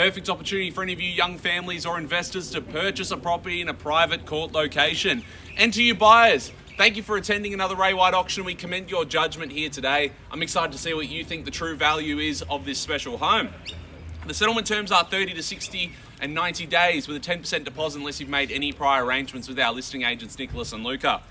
perfect opportunity for any of you young families or investors to purchase a property in a private court location. And to you buyers, thank you for attending another Ray White auction. We commend your judgment here today. I'm excited to see what you think the true value is of this special home. The settlement terms are 30 to 60 and 90 days with a 10% deposit unless you've made any prior arrangements with our listing agents, Nicholas and Luka.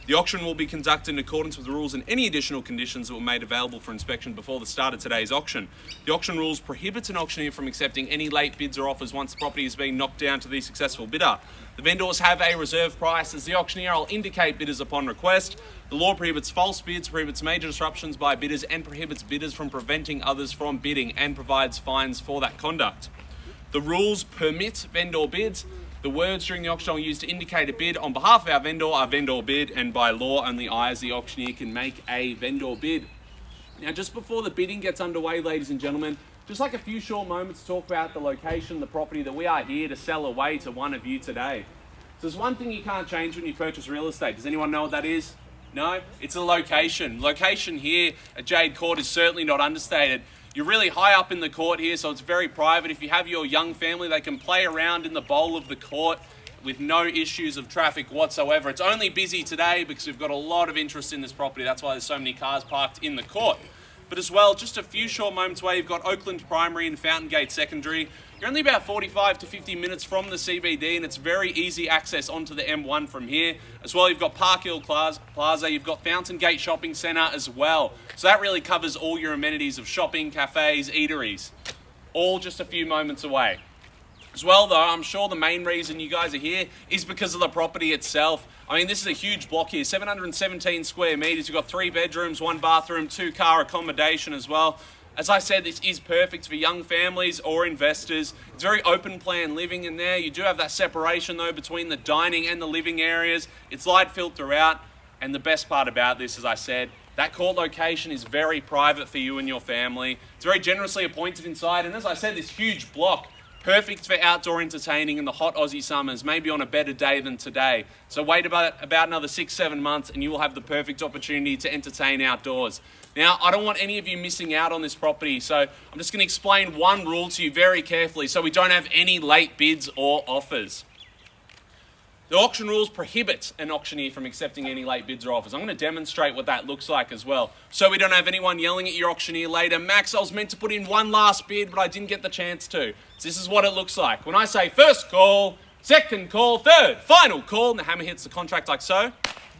The auction will be conducted in accordance with the rules and any additional conditions that were made available for inspection before the start of today's auction. The auction rules prohibits an auctioneer from accepting any late bids or offers once the property is being knocked down to the successful bidder. The vendors have a reserve price as the auctioneer will indicate bidders upon request. The law prohibits false bids, prohibits major disruptions by bidders and prohibits bidders from preventing others from bidding and provides fines for that conduct. The rules permit vendor bids. The words during the auction are used to indicate a bid on behalf of our vendor are vendor bid, and by law only I as the auctioneer can make a vendor bid. Now just before the bidding gets underway, ladies and gentlemen, just like a few short moments to talk about the location, the property that we are here to sell away to one of you today. So there's one thing you can't change when you purchase real estate. Does anyone know what that is? No? It's a location. Location here at Jade Court is certainly not understated. You're really high up in the court here, so it's very private. If you have your young family, they can play around in the bowl of the court with no issues of traffic whatsoever. It's only busy today because we've got a lot of interest in this property. That's why there's so many cars parked in the court. But as well, just a few short moments away, you've got Oakland Primary and Fountain Gate Secondary. You're only about 45 to 50 minutes from the CBD, and it's very easy access onto the M1 from here. As well, you've got Park Hill Plaza, you've got Fountain Gate Shopping Centre as well. So that really covers all your amenities of shopping, cafes, eateries, all just a few moments away. As well though, I'm sure the main reason you guys are here is because of the property itself. I mean, this is a huge block here, 717 square metres. You've got 3 bedrooms, 1 bathroom, 2 car accommodation as well. As I said, this is perfect for young families or investors. It's very open plan living in there. You do have that separation though between the dining and the living areas. It's light filled throughout. And the best part about this, as I said, that court location is very private for you and your family. It's very generously appointed inside. And as I said, this huge block, perfect for outdoor entertaining in the hot Aussie summers, maybe on a better day than today. So wait about another 6-7 months and you will have the perfect opportunity to entertain outdoors. Now, I don't want any of you missing out on this property, so I'm just going to explain one rule to you very carefully so we don't have any late bids or offers. The auction rules prohibit an auctioneer from accepting any late bids or offers. I'm going to demonstrate what that looks like as well, so we don't have anyone yelling at your auctioneer later, Max, I was meant to put in one last bid, but I didn't get the chance to. So this is what it looks like. When I say first call, second call, third, final call, and the hammer hits the contract like so,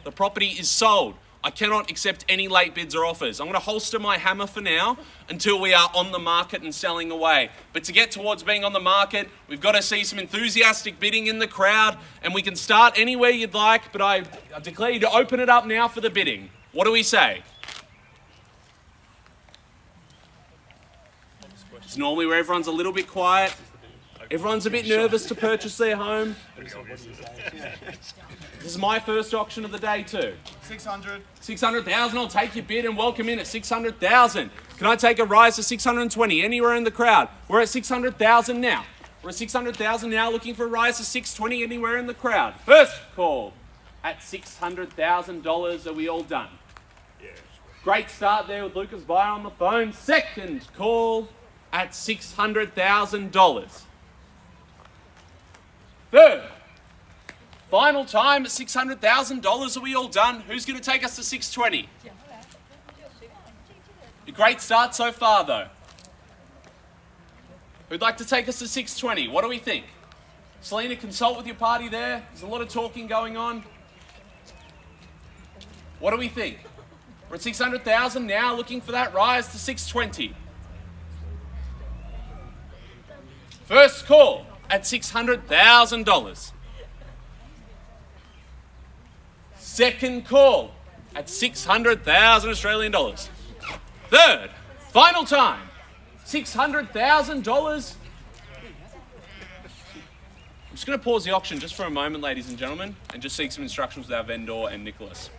the property is sold. I cannot accept any late bids or offers. I'm going to holster my hammer for now until we are on the market and selling away. But to get towards being on the market, we've got to see some enthusiastic bidding in the crowd, and we can start anywhere you'd like, but I declare you to open it up now for the bidding. What do we say? It's normally where everyone's a little bit quiet. Everyone's a bit nervous to purchase their home. This is my first auction of the day too. 600. 600,000, I'll take your bid and welcome in at 600,000. Can I take a rise to 620? Anywhere in the crowd? We're at 600,000 now. We're at 600,000 now, looking for a rise to 620 anywhere in the crowd. First call at $600,000. Are we all done? Yeah. Great Great start there with Lucas buyer on the phone. Second call at $600,000. Third. Final time at $600,000. Are we all done? Who's going to take us to 620? A great start so far, though. Who'd like to take us to 620? What do we think? Selena, consult with your party there. There's a lot of talking going on. What do we think? We're at 600,000 now, looking for that rise to 620. First call at $600,000. Second call at 600,000 Australian dollars. Third, final time, $600,000. I'm just going to pause the auction just for a moment, ladies and gentlemen, and just seek some instructions with our vendor and Nicholas.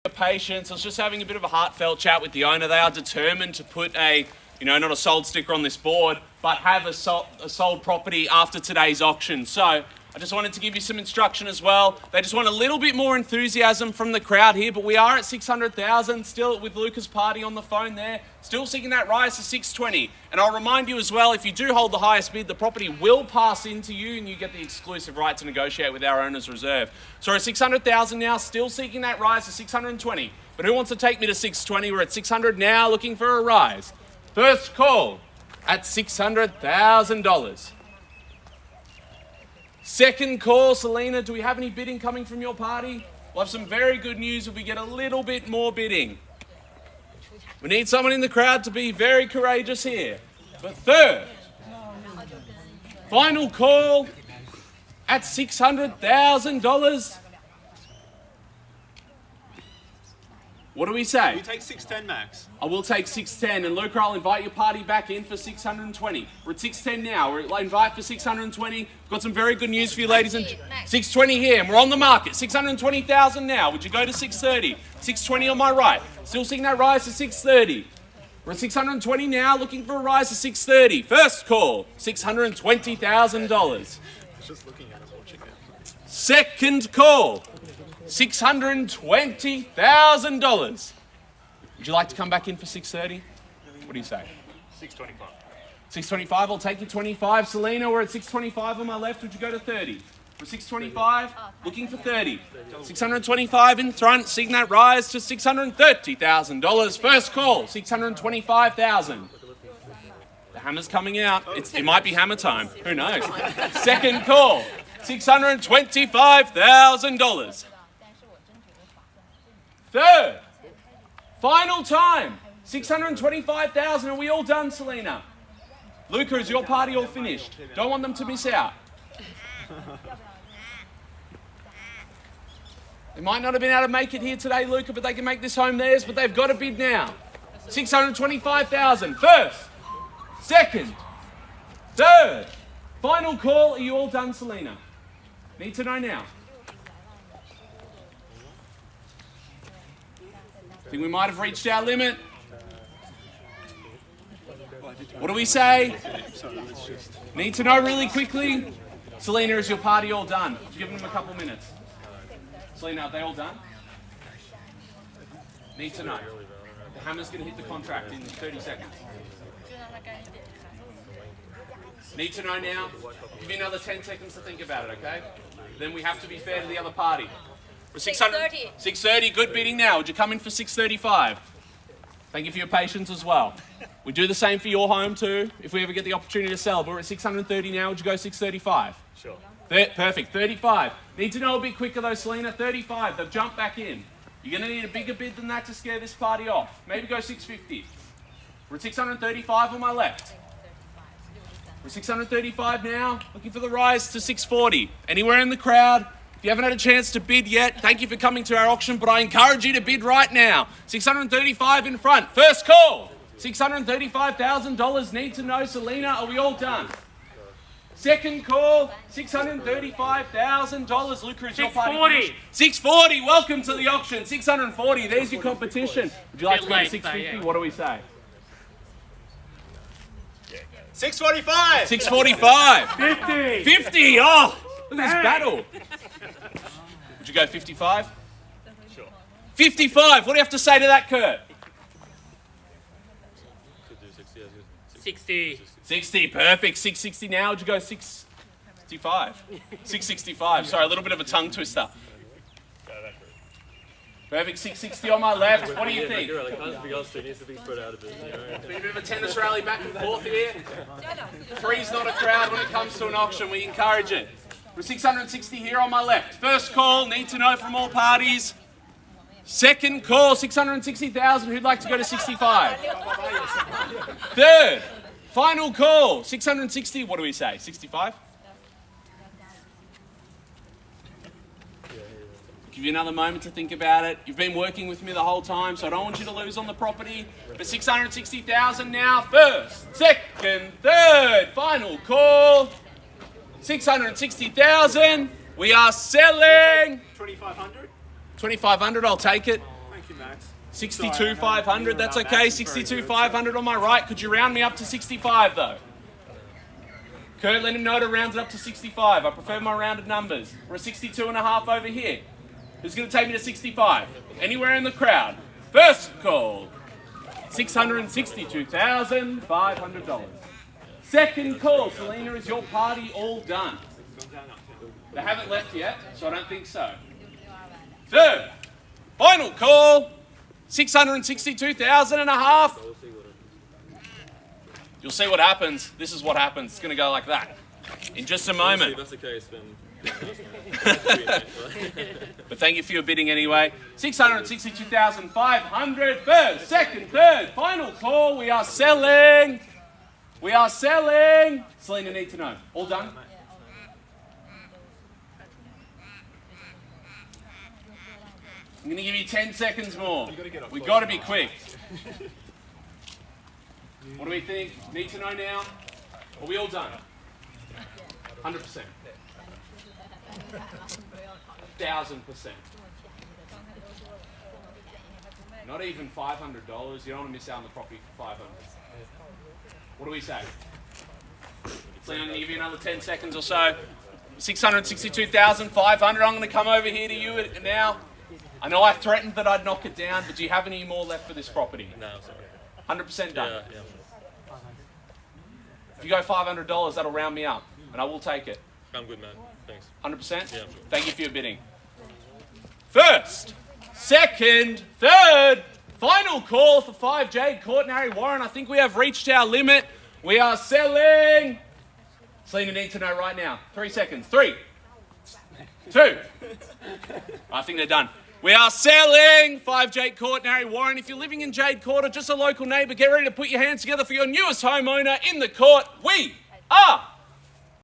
Patience. I was just having a bit of a heartfelt chat with the owner. They are determined to put a, not a sold sticker on this board, but have a sold property after today's auction. So I just wanted to give you some instruction as well. They just want a little bit more enthusiasm from the crowd here, but we are at 600,000 still with Luka's party on the phone there, still seeking that rise to 620. And I'll remind you as well, if you do hold the highest bid, the property will pass into you and you get the exclusive right to negotiate with our owner's reserve. So we're at 600,000 now, still seeking that rise to 620. But who wants to take me to 620? We're at 600 now, looking for a rise. First call at $600,000. Second call, Selena, do we have any bidding coming from your party? We'll have some very good news if we get a little bit more bidding. We need someone in the crowd to be very courageous here. But third, final call at $600,000. What do we say? You take 610, Max. I will take 610, and Luka, I'll invite your party back in for 620. We're at 610 now. We're invite for 620. We've got some very good news for you, ladies and 620 here, and we're on the market. 620,000 now. Would you go to 630? 620 on my right. Still seeing that rise to 630. We're at 620 now, looking for a rise to 630. First call, $620,000. Just looking at it, watching it. Second call, $620,000. Would you like to come back in for 630? What do you say? 625. 625, I'll take you 25. Selena, we're at 625 on my left. Would you go to 30? We're 625, looking for 30. 625 in front, seeing that rise to $630,000. First call, 625,000. The hammer's coming out. It might be hammer time. Who knows? Second call, $625,000. Third, final time, $625,000. Are we all done, Selena? Luka, is your party all finished? Don't want them to miss out. They might not have been able to make it here today, Luka, but they can make this home theirs, but they've got a bid now. $625,000. First, second, third. Final call. Are you all done, Selena? Need to know now. I think we might have reached our limit. What do we say? Need to know really quickly. Selena, is your party all done? I've given them a couple minutes. Selena, are they all done? Need to know. The hammer's going to hit the contract in 30 seconds. Need to know now. Give you another 10 seconds to think about it, okay? Then we have to be fair to the other party. We're 630. 630, good bidding now. Would you come in for 635? Thank you for your patience as well. We do the same for your home too, if we ever get the opportunity to sell. But we're at 630 now. Would you go 635? Sure. Perfect, 35. Need to know a bit quicker though, Selena. 35, they've jumped back in. You're going to need a bigger bid than that to scare this party off. Maybe go 650. We're at 635 on my left. We're 635 now, looking for the rise to 640. Anywhere in the crowd, if you haven't had a chance to bid yet, thank you for coming to our auction, but I encourage you to bid right now. 635 in front. First call, $635,000. Need to know, Selena, are we all done? Second call, $635,000. Luka, is your party finished? 640. Welcome to the auction. 640. There's your competition. Would you like to go to 650? What do we say? 645. 645. 50. 50. Oh, look at this battle. Would you go 55? Sure. 55. What do you have to say to that, Kurt? 60. 60. Perfect. 660 now. Would you go 665? 665. Sorry, a little bit of a tongue twister. Perfect. 660 on my left. What do you think? Everything else needs to be spread out a bit. A bit of a tennis rally back and forth here. Three's not a crowd when it comes to an auction. We encourage it. We're 660 here on my left. First call, need to know from all parties. Second call, 660,000. Who'd like to go to 65? Third, final call, 660. What do we say? 65? Give you another moment to think about it. You've been working with me the whole time, so I don't want you to lose on the property. But 660,000 now. First, second, third, final call. 660,000. We are selling 2,500. 2,500. I'll take it. 62,500, that's okay. 62,500 on my right. Could you round me up to 65 though? Kurt, let him know to round it up to 65. I prefer my rounded numbers. We're at 62.5 over here. Who's going to take me to 65? Anywhere in the crowd. First call, $662,500. Second call, Selena, is your party all done? They haven't left yet, so I don't think so. Third, final call, $662,500. You'll see what happens. This is what happens. It's going to go like that. In just a moment. If that's the case, then... But thank you for your bidding anyway. $662,500. First, second, third, final call. We are selling. We are selling. Selena, need to know. All done? I'm going to give you 10 seconds more. We've got to be quick. What do we think? Need to know now? Are we all done? 100%. 1,000%. Not even $500. You don't want to miss out on the property for $500. What do we say? So I'm going to give you another 10 seconds or so. 662,500. I'm going to come over here to you now. I know I threatened that I'd knock it down, but do you have any more left for this property? No, sorry. 100% done. Yeah. If you go $500, that'll round me up, and I will take it. I'm good, man. Thanks. 100%? Yeah. Thank you for your bidding. First, second, third, final call for 5 Jade, Narre, Warren. I think we have reached our limit. We are selling. Selena needs to know right now. 3 seconds. 3, 2. I think they're done. We are selling 5 Jade Court, Narre, Warren. If you're living in Jade Court or just a local neighbour, get ready to put your hands together for your newest homeowner in the court. We are